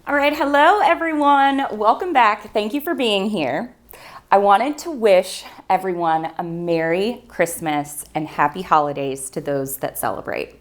All right, hello everyone. Welcome back. Thank you for being here. I wanted to wish everyone a Merry Christmas and Happy Holidays to those that celebrate.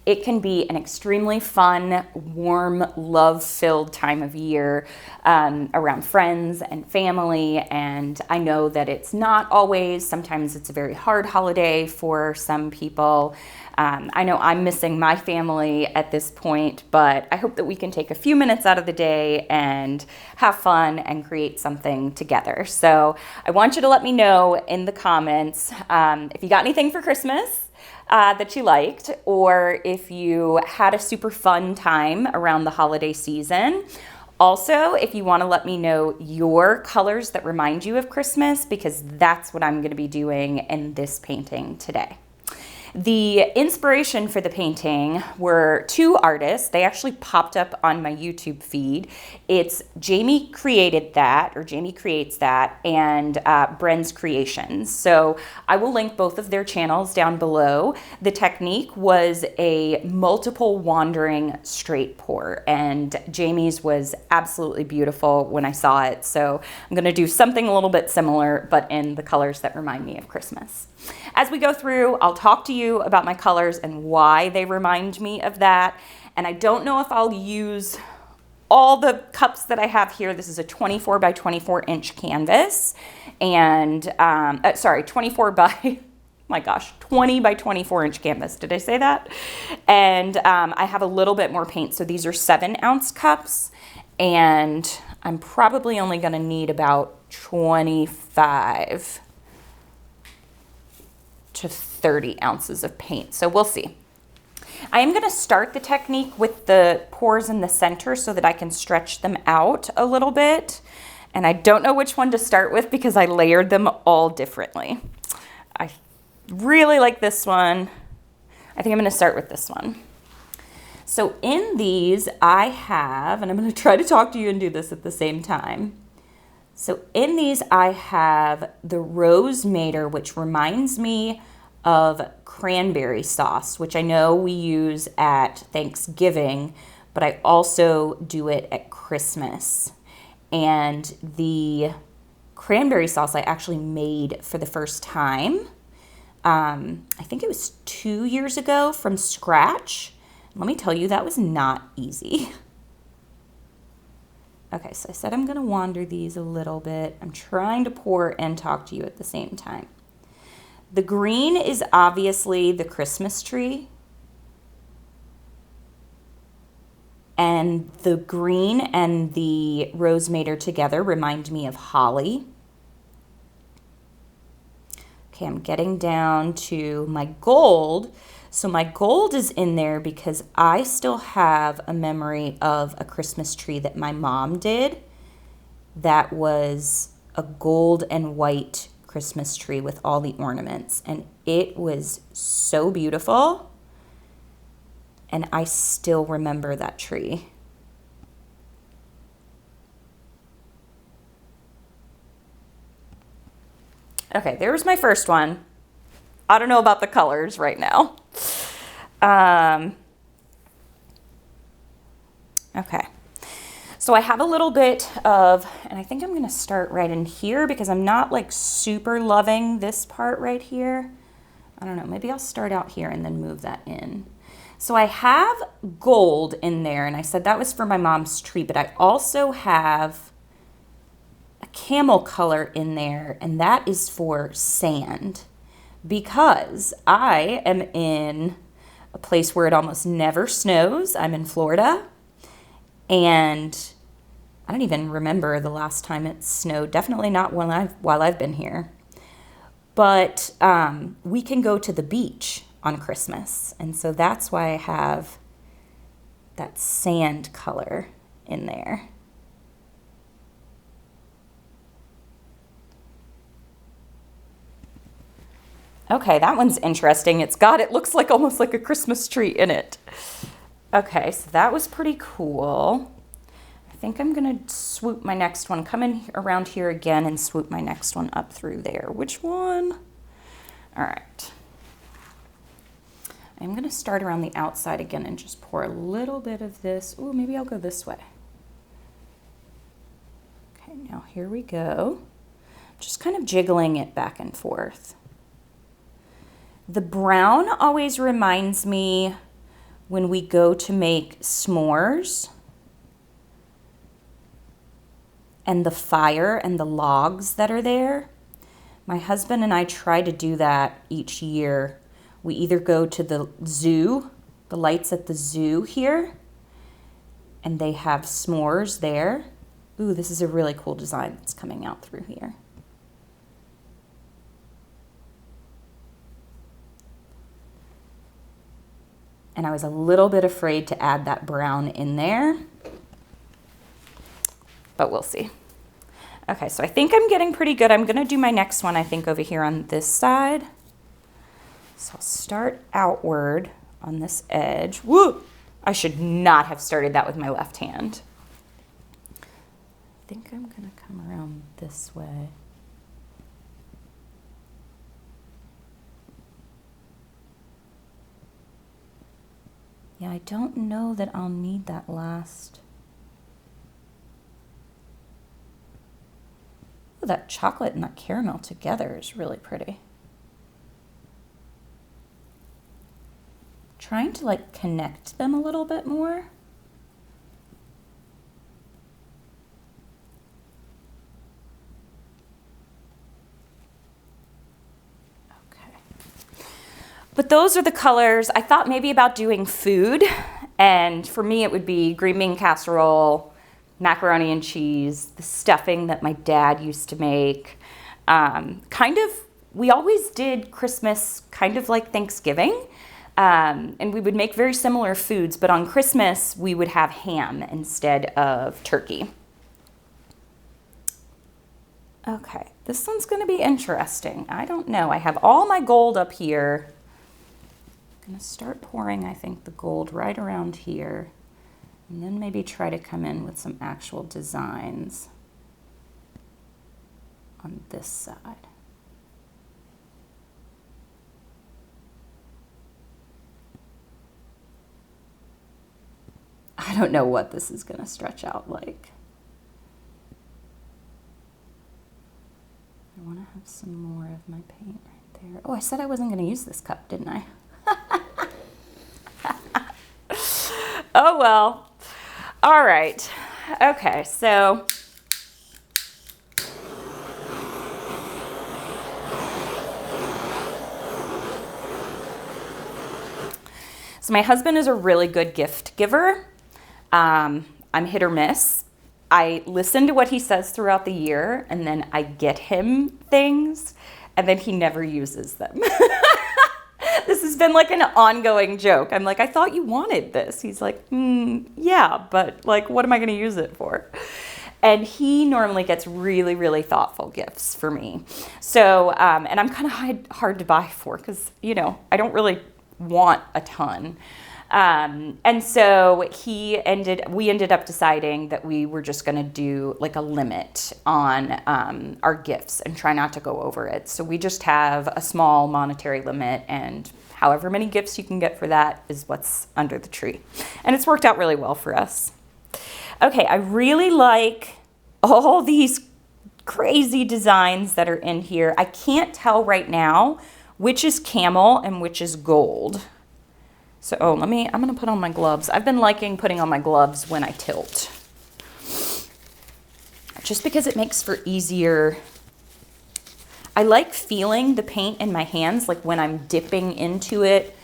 It can be an extremely fun, warm, love-filled time of year around friends and family, and I know that it's not always. Sometimes it's a very hard holiday for some people. I know I'm missing my family at this point, but I hope that we can take a few minutes out of the day and have fun and create something together. So I want you to let me know in the comments if you got anything for Christmas that you liked, or if you had a super fun time around the holiday season. Also, if you want to let me know your colors that remind you of Christmas, because that's what I'm going to be doing in this painting today. The inspiration for the painting were two artists. They actually popped up on my YouTube feed. It's Jamie Creates That, and Bren's Creations. So I will link both of their channels down below. The technique was a multiple wandering straight pour, and Jamie's was absolutely beautiful when I saw it. So I'm going to do something a little bit similar, but in the colors that remind me of Christmas. As we go through, I'll talk to you about my colors and why they remind me of that. And I don't know if I'll use all the cups that I have here. This is a 24 by 24 inch canvas, and 24 by, my gosh, 20 by 24 inch canvas. Did I say that? And I have a little bit more paint. So these are 7-ounce cups, and I'm probably only going to need about 25 to 30 ounces of paint. So we'll see. I am going to start the technique with the pours in the center so that I can stretch them out a little bit. And I don't know which one to start with because I layered them all differently. I really like this one. I think I'm going to start with this one. So in these I have, and I'm going to try to talk to you and do this at the same time. So in these I have the Rose Madder, which reminds me of cranberry sauce, which I know we use at Thanksgiving, but I also do it at Christmas. And the cranberry sauce I actually made for the first time. I think it was 2 years ago from scratch. Let me tell you, that was not easy. Okay, so I said I'm going to wander these a little bit. I'm trying to pour and talk to you at the same time. The green is obviously the Christmas tree. And the green and the Rose Madder together remind me of holly. Okay, I'm getting down to my gold. So my gold is in there because I still have a memory of a Christmas tree that my mom did that was a gold and white Christmas tree with all the ornaments. And it was so beautiful. And I still remember that tree. Okay, there's my first one. I don't know about the colors right now. Okay, so I have a little bit of, and I think I'm gonna start right in here because I'm not like super loving this part right here. I don't know, maybe I'll start out here and then move that in. So I have gold in there, and I said that was for my mom's tree, but I also have a camel color in there, and that is for sand. Because I am in a place where it almost never snows. I'm in Florida, and I don't even remember the last time it snowed. Definitely not while I've been here. But we can go to the beach on Christmas, and so that's why I have that sand color in there. Okay, that one's interesting. It looks like almost like a Christmas tree in it. Okay, so that was pretty cool. I think I'm gonna swoop my next one, come in around here again and swoop my next one up through there. Which one? All right. I'm gonna start around the outside again and just pour a little bit of this. Ooh, maybe I'll go this way. now here we go. Just kind of jiggling it back and forth. The brown always reminds me when we go to make s'mores and the fire and the logs that are there. My husband and I try to do that each year. We either go to the zoo, the lights at the zoo here, and they have s'mores there. Ooh, this is a really cool design that's coming out through here. And I was a little bit afraid to add that brown in there, but we'll see. Okay, so I think I'm getting pretty good. I'm gonna do my next one, I think, over here on this side. So I'll start outward on this edge. Woo! I should not have started that with my left hand. I think I'm gonna come around this way. Yeah, I don't know that I'll need that last. Oh, that chocolate and that caramel together is really pretty. Trying to like connect them a little bit more. But those are the colors. I thought maybe about doing food, and for me it would be green bean casserole, macaroni and cheese, the stuffing that my dad used to make. We always did Christmas kind of like Thanksgiving, and we would make very similar foods, but on Christmas we would have ham instead of turkey. Okay, this one's gonna be interesting. I don't know, I have all my gold up here. I'm gonna start pouring, I think, the gold right around here, and then maybe try to come in with some actual designs on this side. I don't know what this is gonna stretch out like. I wanna have some more of my paint right there. Oh, I said I wasn't gonna use this cup, didn't I? Oh well. All right. Okay, so my husband is a really good gift giver. I'm hit or miss. I listen to what he says throughout the year, and then I get him things, and then he never uses them. This has been like an ongoing joke. I'm like, I thought you wanted this. He's like, yeah, but like, what am I going to use it for? And he normally gets really, really thoughtful gifts for me. So, and I'm kind of hard to buy for because, you know, I don't really want a ton. And so we ended up deciding that we were just going to do like a limit on our gifts and try not to go over it. So we just have a small monetary limit, and however many gifts you can get for that is what's under the tree. And it's worked out really well for us. Okay, I really like all these crazy designs that are in here. I can't tell right now which is camel and which is gold. So, I'm gonna put on my gloves. I've been liking putting on my gloves when I tilt. Just because it makes for easier. I like feeling the paint in my hands, like when I'm dipping into it.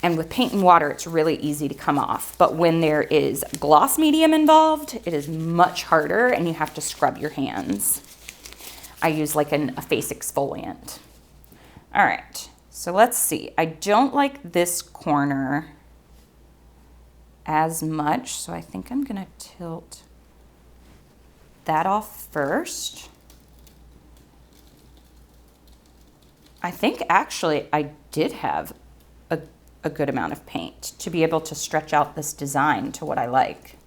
And with paint and water, it's really easy to come off. But when there is gloss medium involved, it is much harder and you have to scrub your hands. I use like a face exfoliant. All right. So let's see, I don't like this corner as much, so I think I'm gonna tilt that off first. I think actually I did have a good amount of paint to be able to stretch out this design to what I like.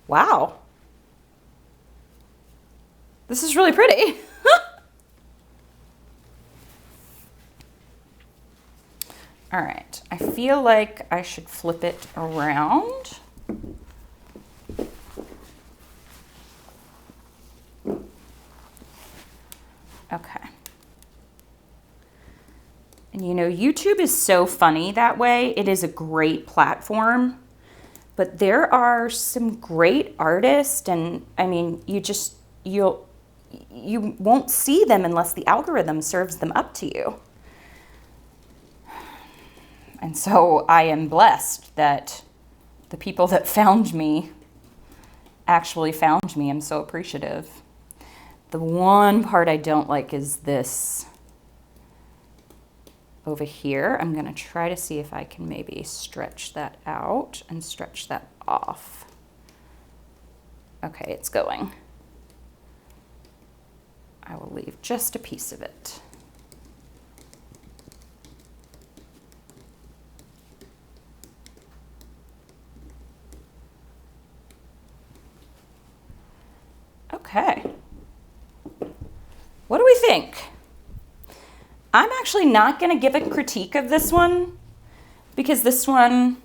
Wow. This is really pretty. All right, I feel like I should flip it around. Okay. And you know, YouTube is so funny that way. It is a great platform, but there are some great artists, and I mean, you won't see them unless the algorithm serves them up to you. And so I am blessed that the people that found me actually found me. I'm so appreciative. The one part I don't like is this over here. I'm gonna try to see if I can maybe stretch that out and stretch that off. Okay, it's going. I will leave just a piece of it. Okay. What do we think? I'm actually not going to give a critique of this one because this one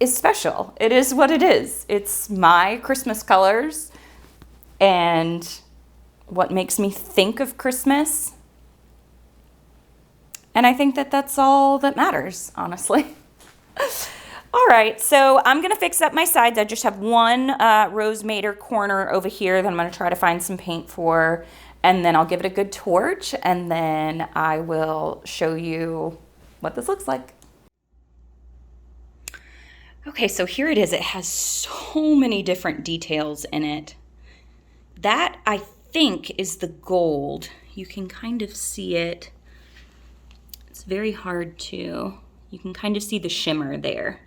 is special. It is what it is. It's my Christmas colors and what makes me think of Christmas. And I think that that's all that matters, honestly. All right, so I'm gonna fix up my sides. I just have one Rose Mader corner over here that I'm gonna try to find some paint for, and then I'll give it a good torch, and then I will show you what this looks like. Okay, so here it is. It has so many different details in it. That, I think, is the gold. You can kind of see it. It's very hard to, you can kind of see the shimmer there.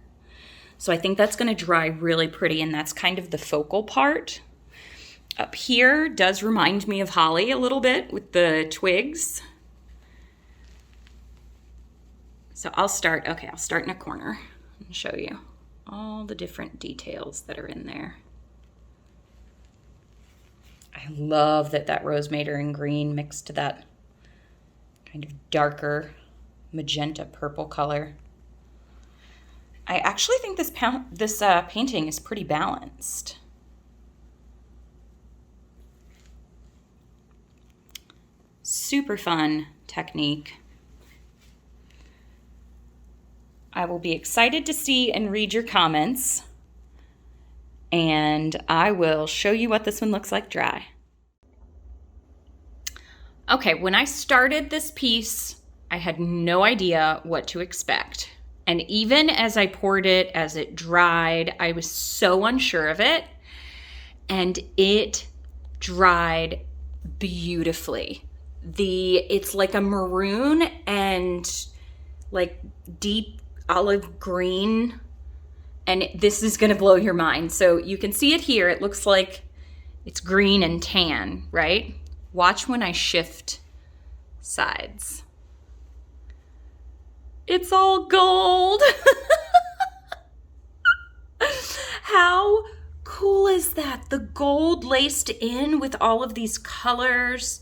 So I think that's going to dry really pretty, and that's kind of the focal part. Up here does remind me of holly a little bit with the twigs. So I'll start in a corner and show you all the different details that are in there. I love that Rose Mader and green mixed to that kind of darker magenta purple color. I actually think this painting is pretty balanced. Super fun technique. I will be excited to see and read your comments, and I will show you what this one looks like dry. Okay, when I started this piece, I had no idea what to expect. And even as I poured it, as it dried, I was so unsure of it. And it dried beautifully. It's like a maroon and like deep olive green. And this is gonna blow your mind. So you can see it here. It looks like it's green and tan, right? Watch when I shift sides. It's all gold. How cool is that? The gold laced in with all of these colors.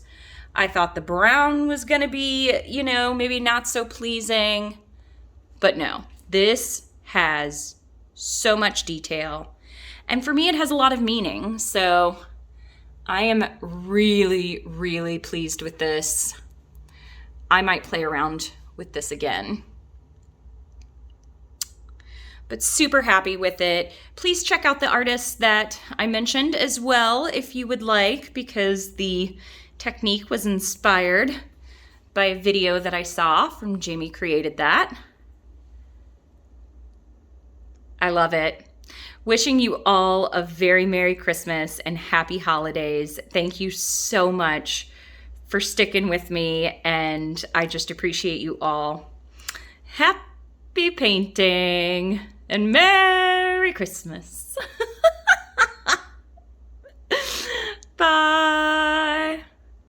I thought the brown was gonna be, you know, maybe not so pleasing, but no, this has so much detail. And for me, it has a lot of meaning. So I am really, really pleased with this. I might play around with this again. But super happy with it. Please check out the artists that I mentioned as well if you would like, because the technique was inspired by a video that I saw from Jamie Created That. I love it. Wishing you all a very Merry Christmas and Happy Holidays. Thank you so much for sticking with me, and I just appreciate you all. Happy painting and Merry Christmas. Bye.